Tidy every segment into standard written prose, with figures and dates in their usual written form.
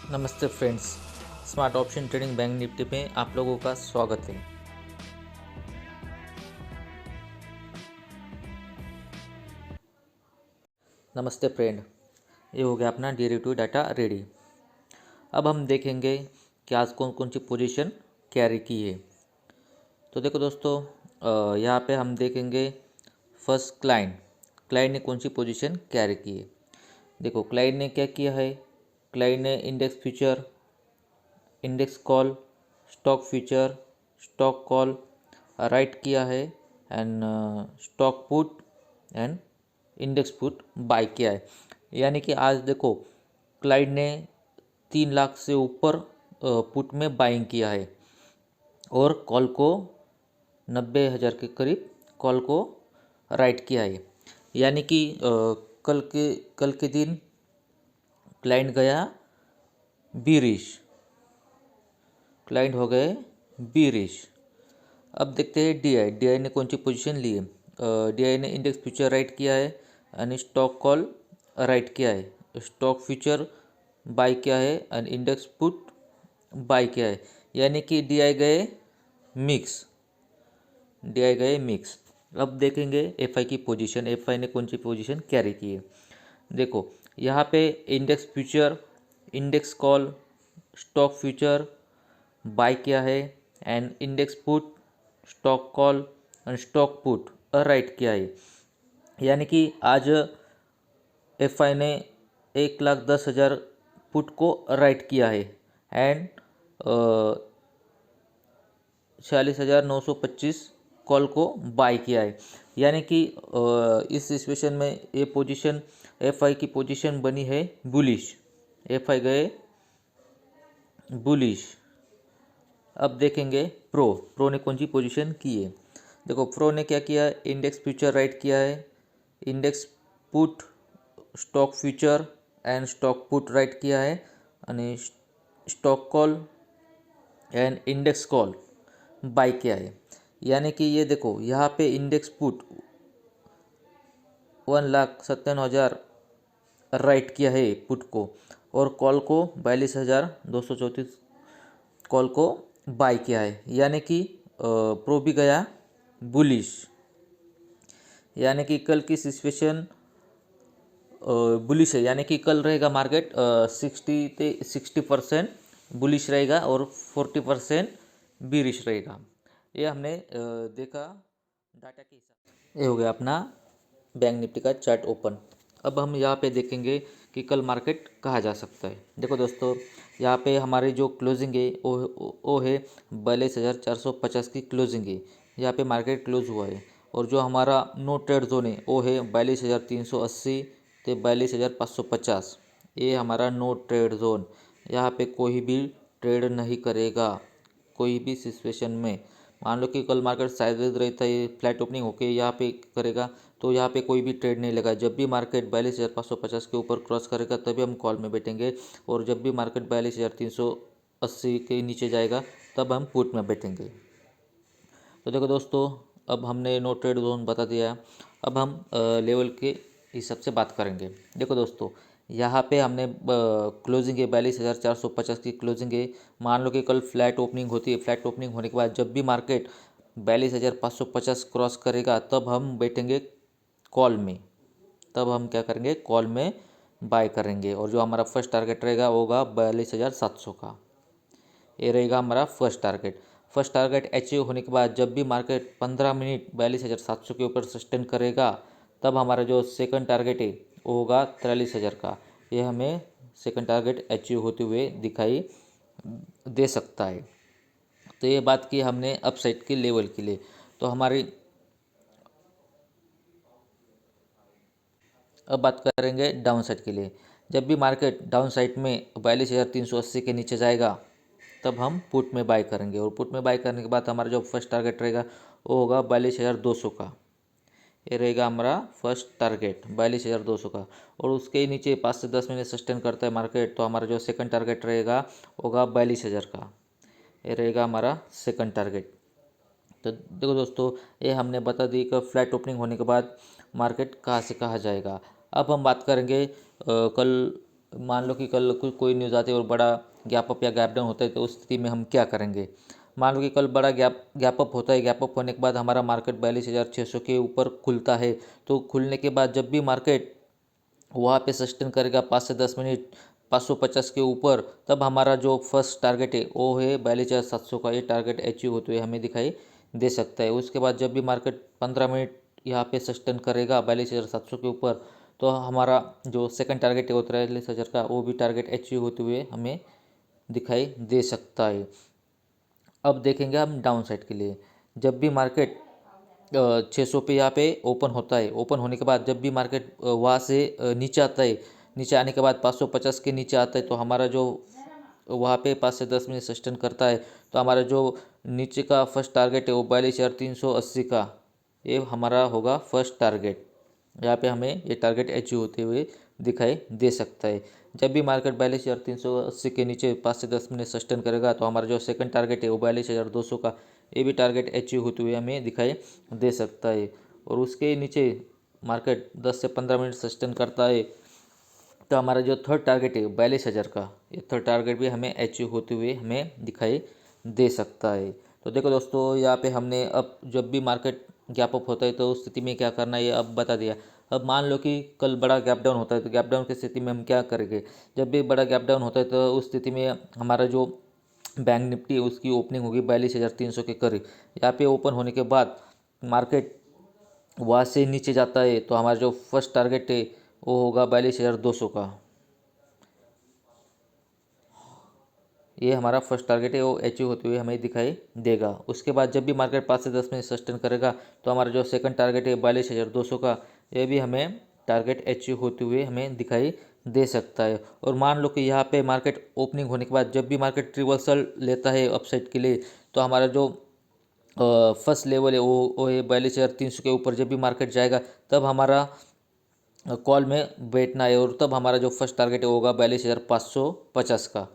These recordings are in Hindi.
नमस्ते friends, smart option trading bank Nifty में आप लोगों का स्वागत है। नमस्ते फ्रेंड, ये हो गया अपना डेरिवेटिव डाटा रेडी। अब हम देखेंगे कि आज कौन कौन सी पोजीशन कैरी की है। तो देखो दोस्तों, यहाँ पे हम देखेंगे फर्स्ट क्लाइंट ने कौन सी पोजीशन कैरी की है। देखो क्लाइंट ने क्या किया है। क्लाइंट ने index future, index call, stock future, stock call right किया है and stock put and index put buy किया है। यानी कि आज देखो क्लाइंट ने 3 लाख से ऊपर पुट में बाइंग किया है और कॉल को 90,000 के करीब कॉल को राइट किया है। यानी कि कल के दिन क्लाइंट गया बीरिश, क्लाइंट हो गए बीरिश। अब देखते हैं डीआई ने कौन सी पोजीशन ली है। डीआई ने इंडेक्स फ्यूचर राइट किया है एंड स्टॉक कॉल राइट किया है, स्टॉक फ्यूचर बाय किया है एंड इंडेक्स पुट बाय किया है। यानी कि डीआई गए मिक्स। अब देखेंगे एफआई की पोजीशन, एफआई ने कौन सी पोजीशन कैरी की है। देखो यहाँ पे index future, index call, stock future buy किया है and index put, stock call and stock put write किया है। यानी कि आज एफआई ने 1,10,000 पुट को राइट किया है एंड 46,925 कॉल को बाय किया है। यानी कि इस सिचुएशन में ये पोजीशन एफआई की पोजीशन बनी है बुलिश, एफआई गए बुलिश। अब देखेंगे प्रो ने कौन सी पोजीशन की है। देखो प्रो ने क्या किया है, इंडेक्स फ्यूचर राइट किया है, index put, stock future and stock put write किया है आणि stock call and index call buy किया है। यानी कि ये देखो यहाँ पे इंडेक्स पुट 1,57,000 राइट किया है पुट को और कॉल को 42,234 कॉल को बाय किया है। यानी कि प्रो भी गया बुलिश। यानी कि कल की सिचुएशन बुलिश है। यानी कि कल रहेगा मार्केट 60% बुलिश रहेगा और 40% बीरिश रहेगा। ये हमने देखा डाटा के हिसाब। ये हो गया अपना बैंक निफ्टी का चार्ट ओपन। अब हम यहाँ पे देखेंगे कि कल मार्केट कहाँ जा सकता है। देखो दोस्तों, यहाँ पे हमारी जो क्लोजिंग है वो है 42,450 की क्लोजिंग है। यहाँ पे मार्केट क्लोज हुआ है और जो हमारा नो ट्रेड जोन है वो है 42,380 से 42,550। ये हमारा नो ट्रेड जोन। यहाँ पे कोई भी ट्रेड नहीं करेगा कोई भी सिचुएशन में। मान लो कि कल मार्केट साइडवेज रहता है, फ्लैट ओपनिंग होके यहाँ पे करेगा तो यहाँ पे कोई भी ट्रेड नहीं लगा। जब भी मार्केट 42,550 के ऊपर क्रॉस करेगा तभी हम कॉल में बैठेंगे और जब भी मार्केट 42,380 के नीचे जाएगा तब हम पुट में बैठेंगे। तो देखो दोस्तों, अब हमने नो ट्रेड जोन बता दिया है। अब हम लेवल के हिसाब से बात करेंगे। देखो दोस्तों, यहाँ पे हमने क्लोजिंग है 42,450 की क्लोजिंग है। मान लो कि कल फ्लैट ओपनिंग होती है, फ्लैट ओपनिंग होने के बाद जब भी मार्केट 42,550 क्रॉस करेगा तब हम बैठेंगे कॉल में। तब हम क्या करेंगे, कॉल में बाय करेंगे और जो हमारा फर्स्ट टारगेट रहेगा वो होगा 42,700 का। ये रहेगा हमारा फर्स्ट टारगेट अचीव होने के बाद जब भी मार्केट 15 मिनट 42,700 के ऊपर सस्टेन करेगा तब हमारा जो सेकंड टारगेट है वो होगा 43,000 का। ये हमें सेकंड टारगेट अचीव होते हुए दिखाई दे सकता है। तो ये बात की हमने अपसाइड के लेवल के लिए। तो हमारी अब बात करेंगे डाउन साइड के लिए। जब भी मार्केट डाउन साइड में 42,380 के नीचे जाएगा तब हम पुट में बाय करेंगे और पुट में बाय करने के बाद हमारा जो फर्स्ट टारगेट रहेगा वो होगा 42,200 का। ये रहेगा हमारा फर्स्ट टारगेट 42,200 का और उसके ही नीचे 5 से 10 मिनट सस्टेन करता है मार्केट तो हमारा जो सेकंड टारगेट रहेगा वो होगा 42,000 का। ये रहेगा हमारा सेकंड टारगेट। तो देखो दोस्तों, ये हमने बता दी कि फ्लैट ओपनिंग होने के बाद मार्केट कहाँ से कहाँ जाएगा। अब हम बात करेंगे कल मान लो कि कल कोई न्यूज़ आती है और बड़ा गैप अप या गैप डाउन होता है, तो उस स्थिति में हम क्या करेंगे। मान लो कि कल बड़ा गैप अप होता है, गैप अप होने के बाद हमारा मार्केट 42,600 के ऊपर खुलता है, तो खुलने के बाद जब भी मार्केट वहाँ पे सस्टेन करेगा 5 से 10 मिनट 550 के ऊपर, तब हमारा जो फर्स्ट टारगेट है वो है 42,700 का। ये टारगेट अचीव होते हुए हमें दिखाई दे सकता है। उसके बाद जब भी मार्केट 15 मिनट यहाँ पे सस्टेन करेगा 42,700 के ऊपर, तो हमारा जो सेकंड टारगेट है वो 43,000 का, वो भी टारगेट अचीव होते हुए हमें दिखाई दे सकता है। अब देखेंगे हम डाउन साइड के लिए। जब भी मार्केट 600 पे यहाँ पे ओपन होता है, ओपन होने के बाद जब भी मार्केट वहाँ से नीचे आता है, नीचे आने के बाद 550 के नीचे आता है, तो हमारा जो वहाँ पे 5 से 10 मिनट सस्टेन करता है, तो हमारा जो नीचे का फर्स्ट टारगेट है वो 42,380 का, ये हमारा होगा फर्स्ट टारगेट। यहाँ पे हमें ये टारगेट अचीव होते हुए दिखाई दे सकता है। जब भी मार्केट 42,380 के नीचे 5 से 10 मिनट सस्टेन करेगा, तो हमारा जो सेकंड टारगेट है वो 42,200 का, ये भी टारगेट अचीव होते हुए हमें दिखाई दे सकता है। और उसके नीचे मार्केट 10 से 15 मिनट सस्टेन करता है, तो हमारा जो थर्ड टारगेट है 42,000 का, ये थर्ड टारगेट भी हमें अचीव होते हुए हमें दिखाई दे सकता है। तो देखो दोस्तों, यहाँ पे हमने अब जब भी मार्केट गैप अप होता है तो उस स्थिति में क्या करना है ये अब बता दिया। अब मान लो कि कल बड़ा गैप डाउन होता है, तो गैप डाउन की स्थिति में हम क्या करेंगे। जब भी बड़ा गैप डाउन होता है तो उस स्थिति में हमारा जो बैंक निफ्टी है उसकी ओपनिंग होगी 42,300 के करीब। यहाँ पे ओपन होने के बाद मार्केट वहाँ से नीचे जाता है, तो हमारा जो फर्स्ट टारगेट है वो होगा 42,200 का। ये हमारा फर्स्ट टारगेट है, वो अचीव होते हुए हमें दिखाई देगा। उसके बाद जब भी मार्केट 5 से 10 मिनट सस्टेन करेगा, तो हमारा जो सेकंड टारगेट है 42,200 का, ये भी हमें टारगेट अचीव होते हुए हमें दिखाई दे सकता है। और मान लो कि यहाँ पे मार्केट ओपनिंग होने के बाद जब भी मार्केट रिवर्सल लेता है अपसाइड के लिए, तो हमारा जो फर्स्ट लेवल है वो है 42,300 के ऊपर। जब भी मार्केट जाएगा तब हमारा कॉल में बैठना है, और तब हमारा जो फर्स्ट टारगेट है वो होगा 42,550 का।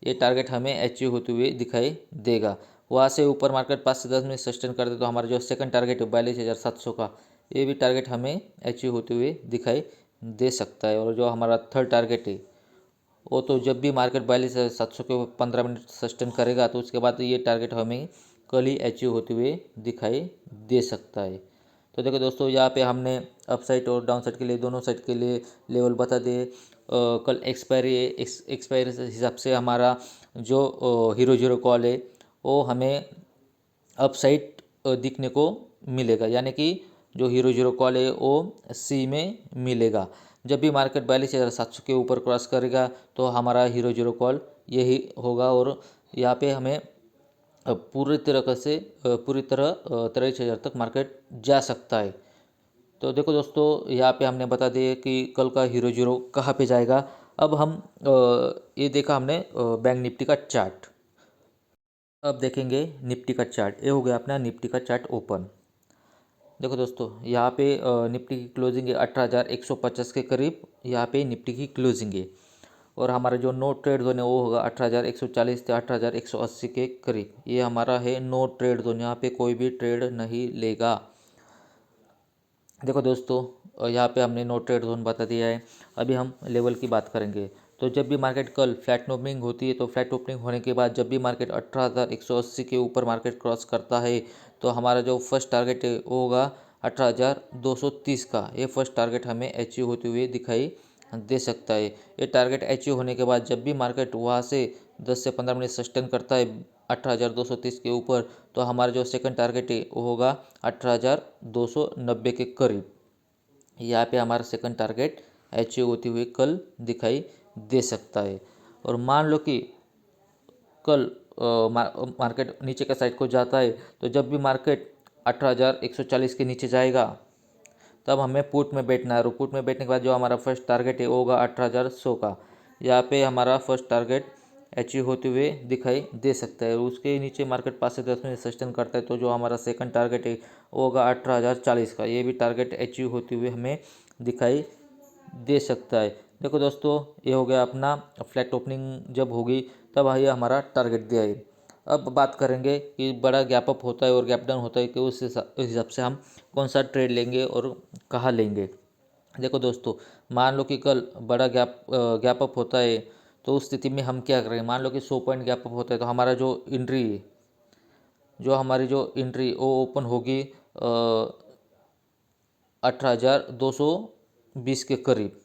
ये टारगेट हमें अचीव होते हुए दिखाई देगा। वहाँ से ऊपर मार्केट 5 से 10 मिनट सस्टेन कर दे, तो हमारा जो सेकंड टारगेट है 42,700 का, ये भी टारगेट हमें अचीव होते हुए दिखाई दे सकता है। और जो हमारा थर्ड टारगेट है वो तो जब भी मार्केट 42,700 के 15 मिनट सस्टेन करेगा, तो उसके बाद ये टारगेट हमें कल ही अचीव होते हुए दिखाई दे सकता है। तो देखो दोस्तों, यहाँ पे हमने अप साइड और डाउन साइड के लिए दोनों साइड के लिए लेवल बता दिए। कल एक्सपायरी हिसाब से हमारा जो हीरो जीरो कॉल है वो हमें अप साइड दिखने को मिलेगा, यानी कि जो हीरो जीरो कॉल है वो सी में मिलेगा। जब भी मार्केट 42,700 के ऊपर क्रॉस करेगा, तो हमारा हीरो जीरो कॉल यही होगा। और यहाँ पे हमें पूरी तरह 43,000 तक मार्केट जा सकता है। तो देखो दोस्तों, यहाँ पे हमने बता दिए कि कल का हीरो जीरो कहाँ पे जाएगा। अब हम ये देखा हमने बैंक निफ्टी का चार्ट। अब देखेंगे निफ्टी का चार्ट। ये हो गया अपना निफ्टी का चार्ट ओपन। देखो दोस्तों, यहाँ पे निफ्टी की क्लोजिंग है 18,150 के करीब। यहाँ पे निफ्टी की क्लोजिंग है, और हमारा जो नो ट्रेड जोन है वो होगा 18,140 से 18,180 के करीब। ये हमारा है नो ट्रेड जोन, यहाँ पे कोई भी ट्रेड नहीं लेगा। देखो दोस्तों, यहाँ पे हमने नो ट्रेड जोन बता दिया है। अभी हम लेवल की बात करेंगे। तो जब भी मार्केट कल फ्लैट ओपनिंग होती है, तो फ्लैट ओपनिंग होने के बाद जब भी मार्केट 18,180 के ऊपर मार्केट क्रॉस करता है, तो हमारा जो फर्स्ट टारगेट है वो होगा 18,230 का। ये फर्स्ट टारगेट हमें अचीव होते हुए दिखाई दे सकता है। ये टारगेट अचीव होने के बाद जब भी मार्केट वहाँ से 10 से 15 मिनट सस्टेन करता है 18,230 के ऊपर, तो हमारा जो सेकंड टारगेट है वो होगा 18,290 के करीब। यहाँ पे हमारा सेकंड टारगेट अचीव होते हुए कल दिखाई दे सकता है। और मान लो कि कल मार्केट नीचे का साइड को जाता है, तो जब भी मार्केट 18,140 के नीचे जाएगा, तब हमें पुट में बैठना है। और पुट में बैठने के बाद जो हमारा फर्स्ट टारगेट है वो होगा 18,100 का। यहाँ पे हमारा फर्स्ट टारगेट अचीव होते हुए दिखाई दे सकता है। उसके नीचे मार्केट 5 से 10 मिनट सस्टेन करता है, तो जो हमारा सेकंड टारगेट है वो होगा 18,040 का। ये भी टारगेट अचीव होते हुए हमें दिखाई दे सकता है। देखो दोस्तों, ये हो गया अपना फ्लैट ओपनिंग जब होगी तब ये हमारा टारगेट दिया है। अब बात करेंगे कि बड़ा गैप अप होता है और गैप डाउन होता है कि उस हिसाब से हम कौन सा ट्रेड लेंगे और कहाँ लेंगे। देखो दोस्तों, मान लो कि कल बड़ा गैप अप होता है, तो उस स्थिति में हम क्या करें। मान लो कि 100 पॉइंट गैप अप होता है, तो हमारा हमारी जो एंट्री वो ओपन होगी 18,220 के करीब,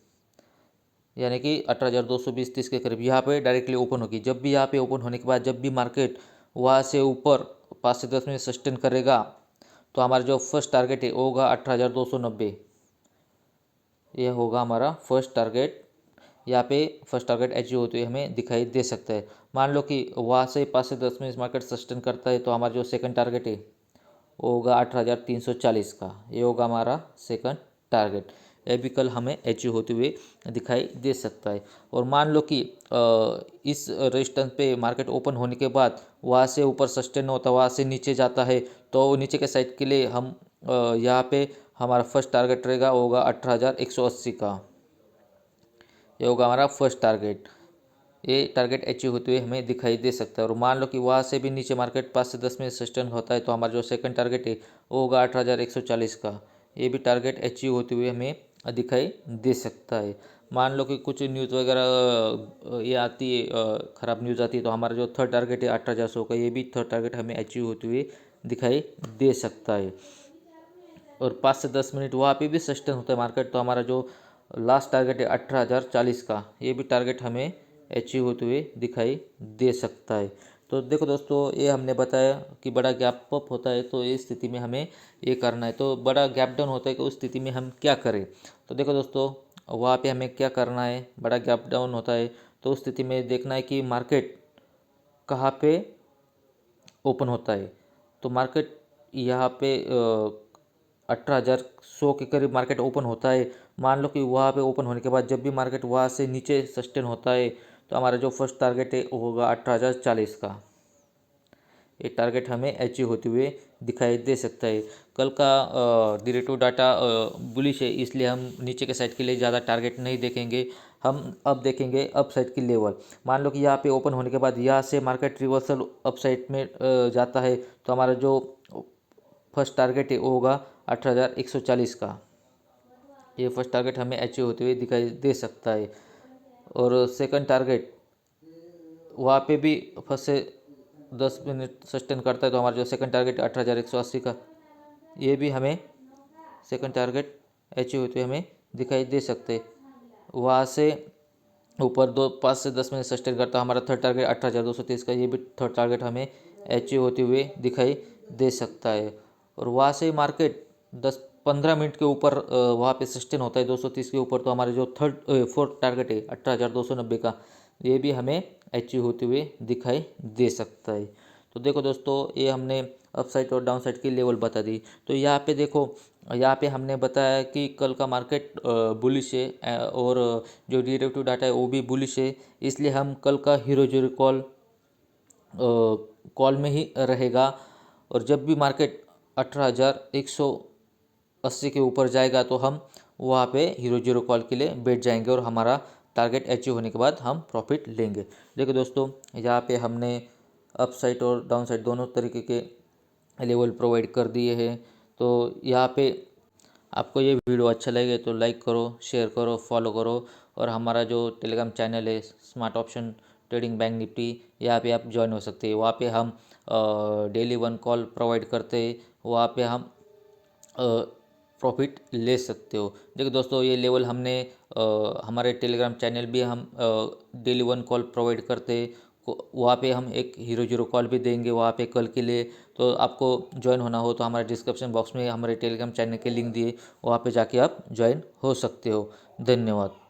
यानी कि 18,220-30 के करीब यहाँ पे डायरेक्टली ओपन होगी। जब भी यहाँ पे ओपन होने के बाद जब भी मार्केट वहाँ से ऊपर 5 से 10 मिनट सस्टेन करेगा, तो हमारा जो फर्स्ट टारगेट है वो होगा 18,290। ये होगा हमारा फर्स्ट टारगेट। यहाँ पे फर्स्ट टारगेट अचीव होते हुए हमें दिखाई दे सकता है। मान लो कि वहाँ से 5 से 10 मिनट मार्केट सस्टेन करता है, तो हमारा जो सेकंड टारगेट है वो होगा 18,340 का। ये होगा हमारा सेकंड टारगेट। ये भी कल हमें अचीव होते हुए दिखाई दे सकता है। और मान लो कि इस रेजिस्टेंस पे मार्केट ओपन होने के बाद वहाँ से ऊपर सस्टेन होता है, वहाँ से नीचे जाता है, तो नीचे के साइड के लिए हम यहाँ पे हमारा फर्स्ट टारगेट रहेगा वो होगा 18,180 का। ये होगा हमारा फर्स्ट टारगेट। ये टारगेट अचीव होते हुए हमें दिखाई दे सकता है। और मान लो कि वहाँ से भी नीचे मार्केट 5 से 10 मिनट सस्टेन होता है, तो हमारा जो सेकंड टारगेट है वो होगा 18,140 का। ये भी टारगेट अचीव होते हुए हमें दिखाई दे सकता है। मान लो कि कुछ न्यूज़ वगैरह ये आती है, ख़राब न्यूज़ आती है, तो हमारा जो थर्ड टारगेट है 18,100 का, ये भी थर्ड टारगेट हमें अचीव होते हुए दिखाई दे सकता है। और 5 से 10 मिनट वहाँ पे भी सस्टेन होता है मार्केट, तो हमारा जो लास्ट टारगेट है 18,040 का, ये भी टारगेट हमें अचीव होते हुए दिखाई दे सकता है। तो देखो दोस्तों, ये हमने बताया कि बड़ा गैप अप होता है तो इस स्थिति में हमें ये करना है। तो बड़ा गैप डाउन होता है कि उस स्थिति में हम क्या करें। तो देखो दोस्तों, वहाँ पे हमें क्या करना है। बड़ा गैप डाउन होता है तो उस स्थिति में देखना है कि मार्केट कहाँ पे ओपन होता है। तो मार्केट यहाँ पे 18,100 के करीब मार्केट ओपन होता है। मान लो कि वहाँ पे ओपन होने के बाद जब भी मार्केट वहाँ से नीचे सस्टेन होता है, तो हमारा जो फर्स्ट टारगेट है वो होगा 18,040 का। ये टारगेट हमें अचीव होते हुए दिखाई दे सकता है। कल का डिरेटिव डाटा बुलिश है, इसलिए हम नीचे के साइड के लिए ज़्यादा टारगेट नहीं देखेंगे। हम अब देखेंगे अप साइड की लेवल। मान लो कि यहाँ पे ओपन होने के बाद यहाँ से मार्केट रिवर्सल अप साइड में जाता है, तो हमारा जो फर्स्ट टारगेट है वो होगा 18,140 का। ये फर्स्ट टारगेट हमें अचीव होते हुए दिखाई दे सकता है। और सेकंड टारगेट वहाँ पे भी फर्स्ट से 10 मिनट सस्टेन करता है, तो हमारा जो सेकंड टारगेट 18,180 का, ये भी हमें सेकंड टारगेट अचीव होते हुए हमें दिखाई दे सकते हैं। वहाँ से ऊपर 5 से 10 मिनट सस्टेन करता है हमारा थर्ड टारगेट 18,230 का। ये भी थर्ड टारगेट हमें अचीव होते हुए दिखाई दे सकता है। और वहाँ से मार्केट 10-15 मिनट के ऊपर वहाँ पे सस्टेन होता है 230 के ऊपर, तो हमारे जो फोर्थ टारगेट है 18,290 का, ये भी हमें अचीव होते हुए दिखाई दे सकता है। तो देखो दोस्तों, ये हमने अप साइड और डाउन साइड की लेवल बता दी। तो यहाँ पे देखो, यहाँ पे हमने बताया कि कल का मार्केट बुलिश है, और जो डिरेटिव डाटा है वो भी बुलिश है। इसलिए हम कल का हीरो जीरो कॉल में ही रहेगा। और जब भी मार्केट 18,180 के ऊपर जाएगा, तो हम वहाँ पे हीरो जीरो कॉल के लिए बैठ जाएंगे और हमारा टारगेट अचीव होने के बाद हम प्रॉफिट लेंगे। देखो दोस्तों, यहाँ पे हमने अप साइड और डाउन साइड दोनों तरीके के लेवल प्रोवाइड कर दिए हैं। तो यहाँ पे आपको ये वीडियो अच्छा लगे तो लाइक करो, शेयर करो, फॉलो करो। और हमारा जो टेलीग्राम चैनल है smart option trading bank Nifty, यहाँ पे आप ज्वाइन हो सकते हैं। वहाँ पे हम डेली 1 कॉल प्रोवाइड करते हैं, वहाँ पे हम प्रॉफिट ले सकते हो। देखो दोस्तों, ये लेवल हमने हमारे टेलीग्राम चैनल भी हम डेली 1 कॉल प्रोवाइड करते हैं। वहाँ पे हम एक हीरो जीरो कॉल भी देंगे वहाँ पे कल के लिए। तो आपको ज्वाइन होना हो तो हमारे डिस्क्रिप्शन बॉक्स में हमारे टेलीग्राम चैनल के लिंक दिए, वहाँ पे जाके आप ज्वाइन हो सकते हो। धन्यवाद।